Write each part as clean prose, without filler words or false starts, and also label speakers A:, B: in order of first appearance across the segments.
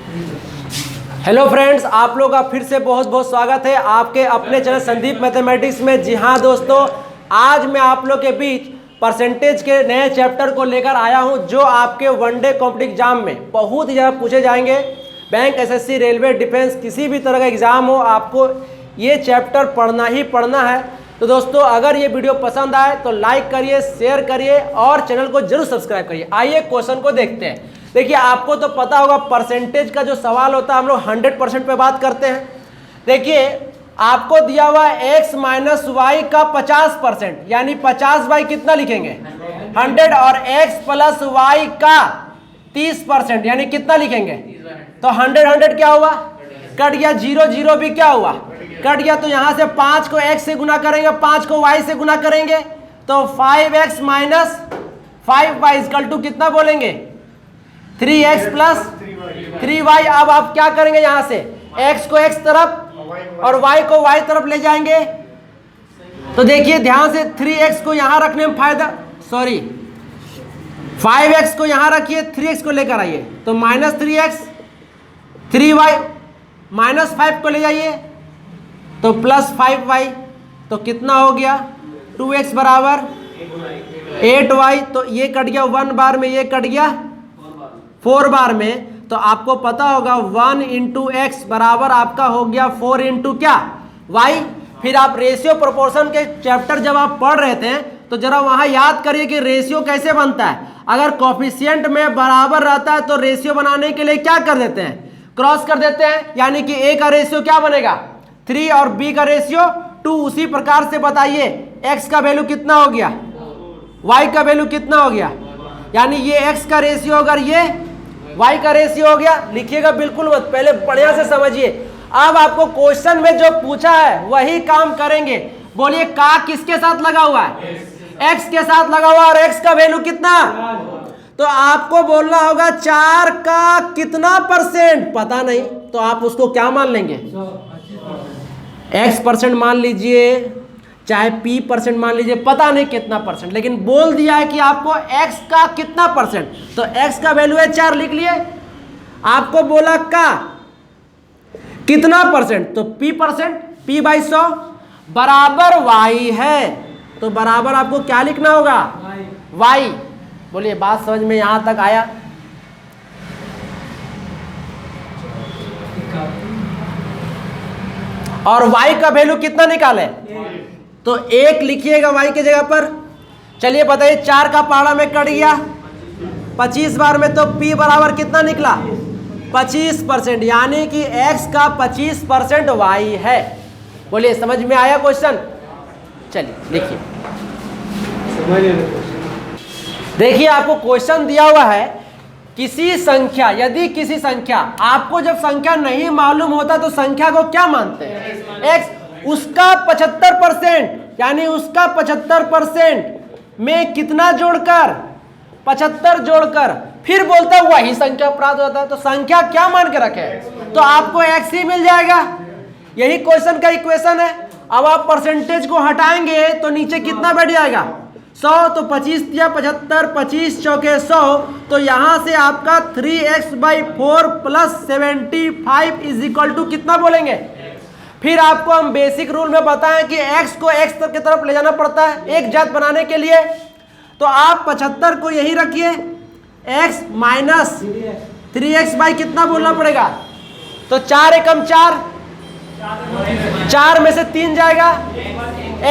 A: Hello friends, आप लोग का फिर से बहुत बहुत स्वागत है आपके अपने चैनल संदीप मैथमेटिक्स में। जी हाँ दोस्तों, आज मैं आप लोग के बीच परसेंटेज के नए चैप्टर को लेकर आया हूं, जो आपके वनडे कॉम्पिटिटिव एग्जाम में बहुत ही ज़्यादा पूछे जाएंगे। बैंक, एसएससी, रेलवे, डिफेंस, किसी भी तरह का एग्जाम हो, आपको ये चैप्टर पढ़ना ही पढ़ना है। तो दोस्तों, अगर ये वीडियो पसंद आए तो लाइक करिए, शेयर करिए और चैनल को जरूर सब्सक्राइब करिए। आइए क्वेश्चन को देखते हैं। देखिए, आपको तो पता होगा परसेंटेज का जो सवाल होता है हम लोग 100% पे बात करते हैं। देखिए, आपको दिया हुआ x माइनस वाई का 50%, यानी 50 बाई कितना लिखेंगे 100, और x प्लस वाई का 30%, यानी कितना लिखेंगे। तो 100 क्या हुआ, कट गया। 0 भी क्या हुआ, कट गया। तो यहां से 5 को x से गुना करेंगे, 5 को y से गुना करेंगे, तो 5x minus 5y equal to कितना बोलेंगे 3x प्लस 3y। अब आप क्या करेंगे, यहां से x को x तरफ और y को y तरफ ले जाएंगे। तो देखिए ध्यान से, 3x को यहां रखने में फायदा, 5x को यहां रखिए, 3x को लेकर आइए, तो माइनस 3x, 3y माइनस 5 को ले जाइए तो प्लस 5y। तो कितना हो गया 2x बराबर 8y। तो ये कट गया 1 बार में, ये कट गया 4 बार में। तो आपको पता होगा 1 इंटू एक्स बराबर आपका हो गया 4 इंटू क्या y। फिर आप रेशियो प्रोपोर्शन के चैप्टर जब आप पढ़ रहे थे तो जरा वहां याद करिए कि रेशियो कैसे बनता है। अगर कोफिशिएंट में बराबर रहता है तो रेशियो बनाने के लिए क्या कर देते हैं, क्रॉस कर देते हैं, यानी कि a का रेशियो क्या बनेगा 3 और b का रेशियो 2। उसी प्रकार से बताइए x का वैल्यू कितना हो गया, y का वैल्यू कितना हो गया, यानी ये x का रेशियो अगर ये y का रेशियो हो गया। लिखिएगा बिल्कुल मत, पहले बढ़िया से समझिए। अब आपको क्वेश्चन में जो पूछा है वही काम करेंगे। बोलिए का किसके साथ लगा हुआ है, x के साथ लगा हुआ, और x का वैल्यू कितना। तो आपको बोलना होगा 4 का कितना परसेंट, पता नहीं तो आप उसको क्या मान लेंगे, x% मान लीजिए, चाहे p% मान लीजिए, पता नहीं कितना परसेंट, लेकिन बोल दिया है कि आपको x का कितना परसेंट। तो x का वैल्यू है 4, लिख लिए। आपको बोला का कितना परसेंट, तो p%, p बाई 100 बराबर y है। तो बराबर आपको क्या लिखना होगा y। बोलिए बात समझ में यहां तक आया। और y का वैल्यू कितना निकाले, तो 1 लिखिएगा y की जगह पर। चलिए बताइए, 4 का पहाड़ा में कट गया 25 बार में, तो p बराबर कितना निकला 25%, यानी कि x का 25% y है। बोलिए समझ में आया क्वेश्चन। चलिए लिखिए। देखिए, आपको क्वेश्चन दिया हुआ है किसी संख्या, यदि किसी संख्या, आपको जब संख्या नहीं मालूम होता तो संख्या को क्या मानते हैं, x, उसका 75%, यानी उसका 75% में कितना जोड़कर 75 जोड़कर फिर बोलता है वही संख्या प्राप्त होता है। तो संख्या क्या मान के रखे, तो आपको x ही मिल जाएगा। यही क्वेश्चन का इक्वेशन है। अब आप परसेंटेज को हटाएंगे तो नीचे कितना बैठ जाएगा 100, तो 25 दिया 75, 25 चौके 100, तो यहां से आपका 3x by 4 plus 75 is equal to कितना बोलेंगे। फिर आपको हम बेसिक रूल में बताएं कि x को x तक की तरफ ले जाना पड़ता है एक जात बनाने के लिए। तो आप 75 को यही रखिए, x माइनस 3x बाई कितना बोलना पड़ेगा, तो 4 एकम 4, 4 में से 3 जाएगा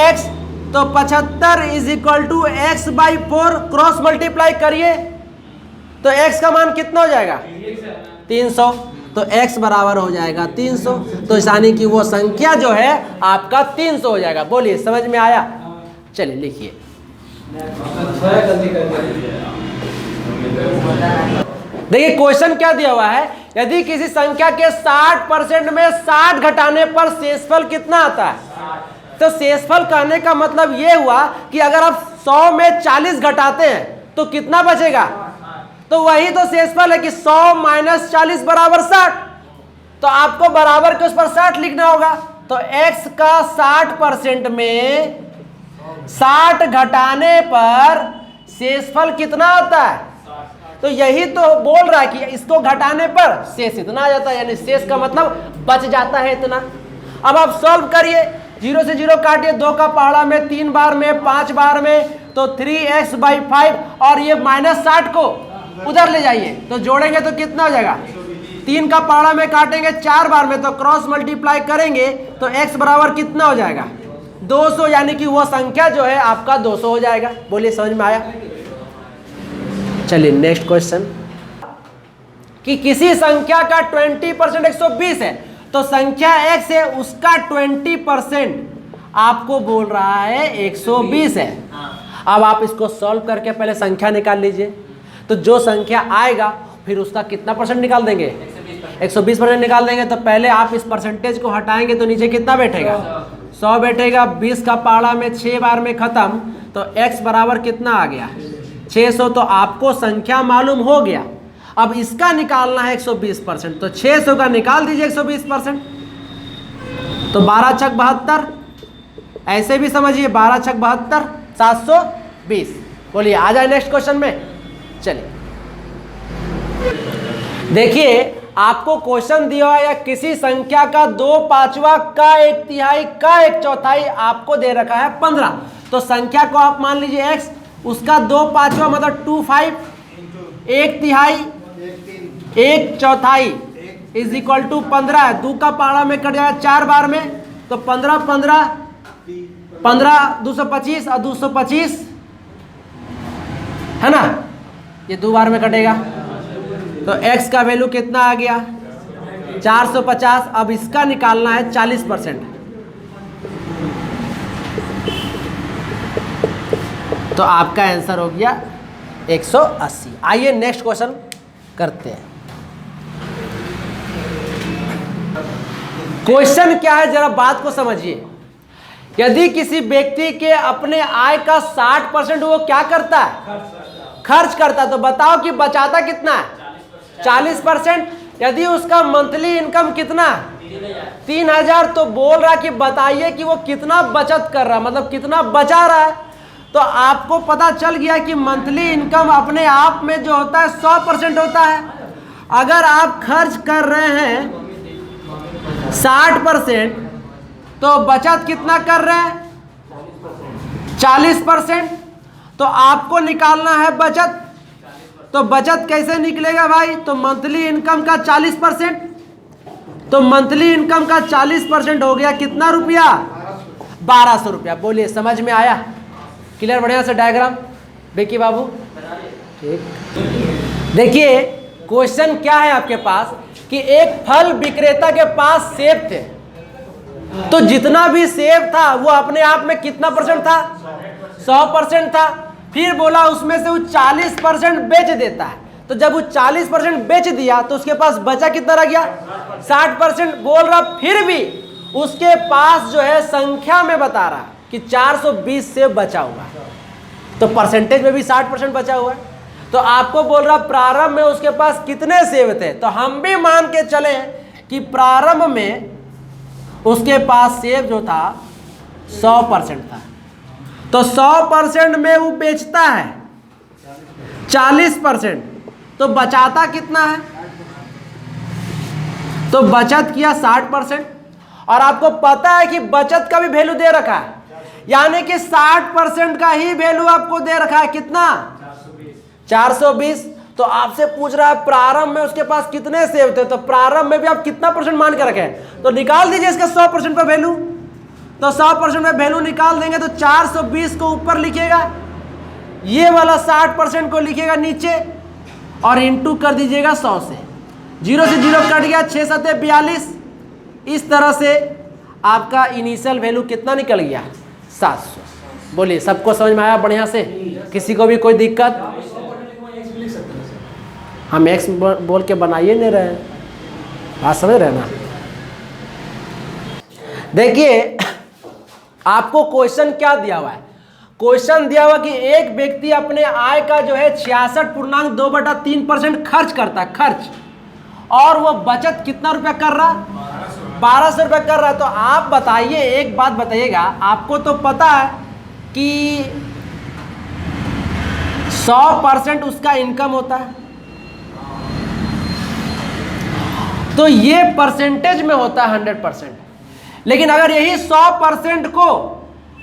A: x, तो 75 is equal to X by 4, cross multiply करिए तो x का मान कितना हो जाएगा 300। तो x बराबर हो जाएगा 300। तो यानी कि वो संख्या जो है आपका 300 हो जाएगा। बोलिए समझ में आया। चलिए लिखिए। देखिए क्वेश्चन क्या दिया हुआ है, यदि किसी संख्या के 60% में 60 घटाने पर शेषफल कितना आता है। तो शेषफल कहने का मतलब ये हुआ कि अगर आप 100 में 40 घटाते हैं तो कितना बचेगा, तो वही तो शेषफल है कि 100 माइनस 40 बराबर 60। तो आपको बराबर के उस पर 60 लिखना होगा। तो x का 60% में 60 घटाने पर शेषफल कितना आता है तो यही तो बोल रहा है कि इसको घटाने पर शेष इतना आ जाता है, यानी शेष का मतलब बच जाता है इतना। अब आप सॉल्व करिए, 0 से 0 काटिए, 2 का पहाड़ा में, 3 बार में, 5 बार में, तो 3x/5 और ये -60 को उधर ले जाइए तो जोड़ेंगे तो कितना हो जाएगा, 3 का पहाड़ा में काटेंगे 4 बार में तो क्रॉस मल्टीप्लाई करेंगे तो x बराबर कितना हो जाएगा 200, यानी कि वो संख्या जो है आपका 200 हो जाएगा। बोलिए समझ में आया। चलिए नेक्स्ट क्वेश्चन, कि किसी संख्या का 20% 120 है, तो संख्या x है उसका 20% आपको बोल रहा है 120 है। अब आप इसको सॉल्व करके पहले संख्या निकाल लीजिए, तो जो संख्या आएगा फिर उसका कितना परसेंट निकाल देंगे, 120% निकाल देंगे। तो पहले आप इस परसेंटेज को हटाएंगे तो नीचे कितना बैठेगा, 100 बैठेगा। 20 का पहाड़ा में 6 बार में खत्म, तो x बराबर कितना आ गया 600। तो आपको संख्या मालूम हो गया, अब इसका निकालना है 120%, तो 600 का निकाल दीजिए 120%, तो 12 छक 72, ऐसे भी समझिए 12 छक 72, 720। बोलिए आ जाए नेक्स्ट क्वेश्चन में। चलिए देखिए, आपको क्वेश्चन दिया है या किसी संख्या का 2/5 का 1/3 का 1/4 आपको दे रखा है 15, तो संख्या को आप मान लीजिए x, उसका 2/5 मतलब 25, 1/3 1/4 इज इक्वल टू 15 है। 2 का पहाड़ा में कट जाएगा 4 बार में, तो 15 15 15 225 और 225 है ना, ये 2 बार में कटेगा, तो x का वैल्यू कितना आ गया 450। अब इसका निकालना है 40%, तो आपका आंसर हो गया 180। आइए नेक्स्ट क्वेश्चन करते हैं। क्वेश्चन क्या है जरा बात को समझिए। यदि किसी व्यक्ति के अपने आय का 60% वो क्या करता है, खर्च करता है, तो बताओ कि बचाता कितना है 40%। यदि उसका मंथली इनकम कितना 3000, तो बोल रहा कि बताइए कि वो कितना बचत कर रहा है, मतलब कितना बचा रहा है। तो आपको पता चल गया कि मंथली इनकम अपने आप में जो होता है 100% होता है। अगर आप खर्च कर रहे हैं 60%, तो बचत कितना कर रहे हैं 40%, तो आपको निकालना है बचत। तो बचत कैसे निकलेगा भाई, तो मंथली इनकम का 40%, तो मंथली इनकम का 40% हो गया कितना रुपया 1200 रुपया। बोलिए समझ में आया, क्लियर, बढ़िया से डायग्राम बेकी बाबू, ठीक। देखिए क्वेश्चन क्या है आपके पास, कि एक फल विक्रेता के पास सेब थे, तो जितना भी सेब था वो अपने आप में कितना परसेंट था 100% था। फिर बोला उसमें से वो 40% बेच देता है, तो जब वो 40% बेच दिया तो उसके पास बचा कितना रह गया 60%। बोल रहा फिर भी उसके पास जो है संख्या में बता रहा कि 420 सेब बचा हुआ है, तो परसेंटेज में भी 60% बचा हुआ है। तो आपको बोल रहा प्रारंभ में उसके पास कितने सेब थे, तो हम भी मान के चले कि प्रारंभ में उसके पास सेब जो था 100% था, तो 100% में वो बेचता है 40%, तो बचाता कितना है, तो बचत किया 60%। और आपको पता है कि बचत का भी वैल्यू दे रखा है, यानी कि 60% का ही वैल्यू आपको दे रखा है कितना 420। तो आपसे पूछ रहा है प्रारंभ में उसके पास कितने सेब थे, तो प्रारंभ में भी आप कितना परसेंट मान के रखे, तो निकाल दीजिए इसका 100% पर वैल्यू। तो 100% में वैल्यू निकाल देंगे तो 420 को ऊपर लिखेगा, ये वाला 60% को लिखेगा नीचे, और इंटू कर दीजिएगा 100 से। 0 से 0 कट गया, 6 7 42। इस तरह से आपका इनिशियल वैल्यू कितना निकल गया 700। बोलिए सबको समझ में आया बढ़िया से, किसी को भी कोई दिक्कत, हम एक्स बोल के बनाइए नहीं रहे, बात समझ रहे ना। देखिए आपको क्वेश्चन क्या दिया हुआ है, क्वेश्चन दिया हुआ कि एक व्यक्ति अपने आय का जो है 66.2/3% खर्च करता है, खर्च, और वो बचत कितना रुपया कर रहा 1200 रुपया कर रहा है। तो आप बताइए, एक बात बताइएगा, आपको तो पता है कि 100% उसका इनकम होता है, तो ये परसेंटेज में होता है 100%। लेकिन अगर यही 100% को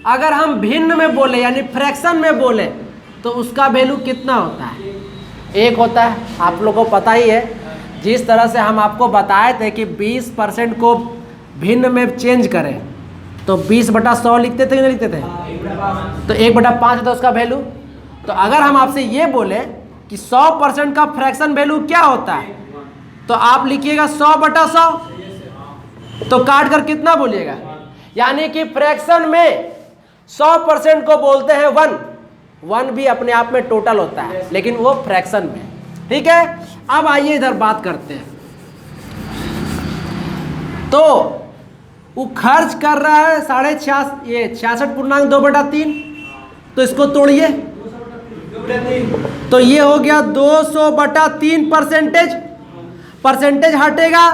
A: अगर हम भिन्न में बोले यानी फ्रैक्शन में बोले तो उसका वैल्यू कितना होता है? 1 होता है। आप लोगों को पता ही है, जिस तरह से हम आपको बताए थे कि 20% को भिन्न में चेंज करें तो 20/100 लिखते थे कि नहीं लिखते थे? तो 1/5 होता है उसका वैल्यू। तो अगर हम आपसे ये बोले कि 100% का फ्रैक्शन वैल्यू क्या होता है तो आप लिखिएगा 100/100, तो काट कर कितना बोलिएगा? यानी कि फ्रैक्शन में 100% को बोलते हैं 1 भी अपने आप में टोटल होता है लेकिन वो फ्रैक्शन में। ठीक है, अब आइए इधर बात करते हैं। तो वो खर्च कर रहा है 66.2/3, तो इसको तोड़िए तो ये हो गया 200/3 परसेंटेज हटेगा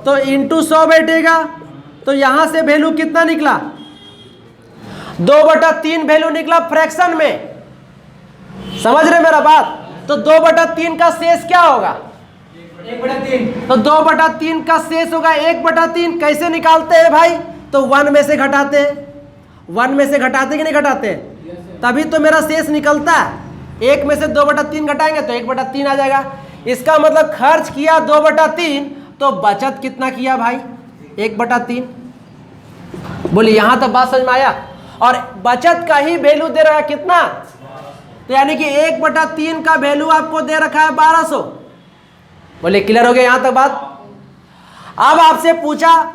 A: तो इंटू 100 बैठेगा, तो यहां से वैल्यू कितना निकला? 2/3 वैल्यू निकला फ्रैक्शन में। समझ रहे मेरा बात? तो 2/3 का शेष क्या होगा?
B: 1/3।
A: तो 2/3 का शेष होगा 1/3। कैसे निकालते हैं भाई? तो 1 में से घटाते हैं। 1 में से घटाते कि नहीं घटाते? तभी तो मेरा शेष निकलता है। 1 में से 2/3 घटाएंगे तो 1/3 आ जाएगा। इसका मतलब खर्च किया 2/3 तो बचत कितना किया भाई? 1/3। बोलिए यहां तक बात समझ में आया? और बचत का ही वैल्यू दे रहा है कितना? तो यानी कि 1/3 का वैल्यू आपको दे रखा है 1200। बोले क्लियर हो गया यहां तक बात? अब आपसे पूछा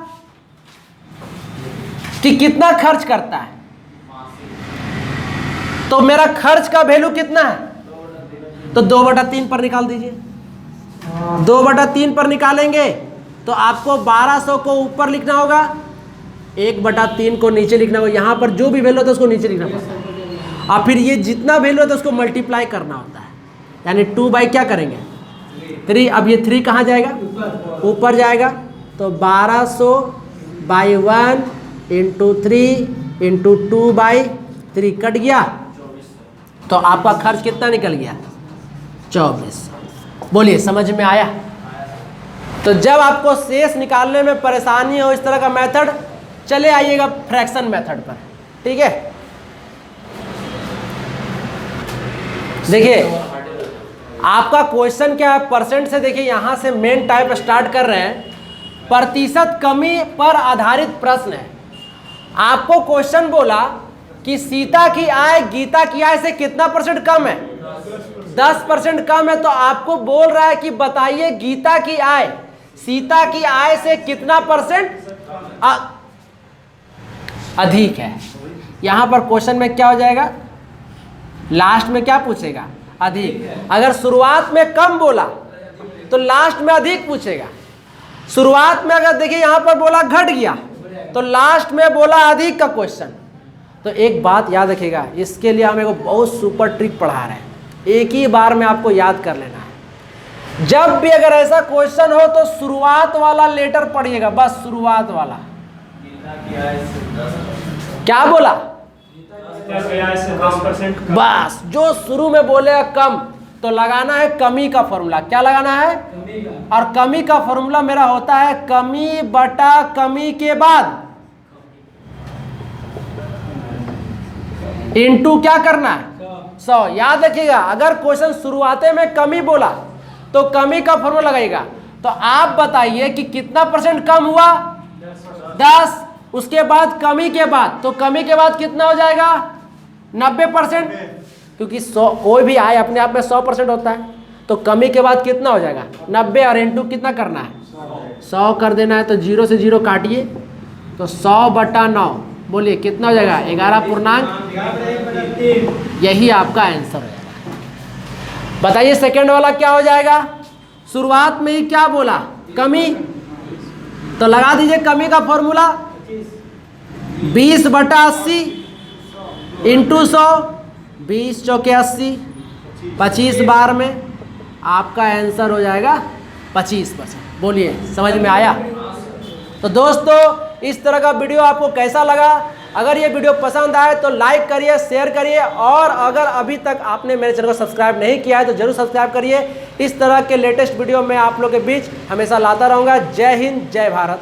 A: कि कितना खर्च करता है, तो मेरा खर्च का वैल्यू कितना है? तो 2/3 पर निकाल दीजिए। 2/3 पर निकालेंगे तो आपको 1200 को ऊपर लिखना होगा, 1/3 को नीचे लिखना होगा। यहां पर जो भी वैल्यू होता है उसको नीचे लिखना पड़ता है और फिर ये जितना वैल्यू होता है उसको मल्टीप्लाई करना होता है। यानी 2 क्या करेंगे? 3। अब ये 3 कहाँ जाएगा? ऊपर जाएगा। तो 1200/1 × 3 × 2/3 कट गया, तो आपका खर्च कितना निकल गया? 2400। बोलिए समझ में आया? तो जब आपको शेष निकालने में परेशानी हो इस तरह का मेथड, चले आइएगा फ्रैक्शन मेथड पर। ठीक है, देखिए आपका क्वेश्चन क्या है? परसेंट से देखिए यहां से मेन टाइप स्टार्ट कर रहे हैं। प्रतिशत कमी पर आधारित प्रश्न है। आपको क्वेश्चन बोला कि सीता की आय गीता की आय से कितना % कम है? 10% कम है। तो आपको बोल रहा है कि बताइए गीता की आय सीता की आय से कितना % अधिक है। यहां पर क्वेश्चन में क्या हो जाएगा? लास्ट में क्या पूछेगा? अधिक। अगर शुरुआत में कम बोला तो लास्ट में अधिक पूछेगा। शुरुआत में अगर देखिए यहां पर बोला घट गया तो लास्ट में बोला अधिक का क्वेश्चन। तो एक बात याद रखिएगा, इसके लिए हम एक बहुत सुपर ट्रिक पढ़ा रहे हैं, एक ही बार में आपको याद कर लेना है। जब भी अगर ऐसा क्वेश्चन हो तो शुरुआत वाला लेटर पढ़िएगा, बस शुरुआत वाला। क्या बोला? बस जो शुरू में बोलेगा कम तो लगाना है कमी का फॉर्मूला। क्या लगाना है? और कमी का फॉर्मूला मेरा होता है कमी बटा कमी के बाद इनटू क्या करना है? 100। याद रखिएगा, अगर क्वेश्चन शुरुआते में कमी बोला तो कमी का फॉर्मूला लगाइएगा। तो आप बताइए कि कितना % कम हुआ? 10। उसके बाद कमी के बाद, तो कमी के बाद कितना हो जाएगा? 90%, क्योंकि 100 कोई भी आय अपने आप में 100% होता है। तो कमी के बाद कितना हो जाएगा? 90 और इनटू कितना करना है? 100 कर देना है। तो 0 से 0 काटिए तो 100/9। बोलिए कितना हो जाएगा? 11 पूर्णांक। यही आपका आंसर है। बताइए सेकंड वाला क्या हो जाएगा? शुरुआत में ही क्या बोला? कमी। तो लगा दीजिए कमी का फॉर्मूला 20/80 इंटू 100। 20 चौके 80, 25 बार में आपका आंसर हो जाएगा 25%। बोलिए समझ में आया? तो दोस्तों इस तरह का वीडियो आपको कैसा लगा? अगर ये वीडियो पसंद आए तो लाइक करिए, शेयर करिए, और अगर अभी तक आपने मेरे चैनल को सब्सक्राइब नहीं किया है तो जरूर सब्सक्राइब करिए। इस तरह के लेटेस्ट वीडियो मैं आप लोग के बीच हमेशा लाता रहूँगा। जय हिंद, जय भारत।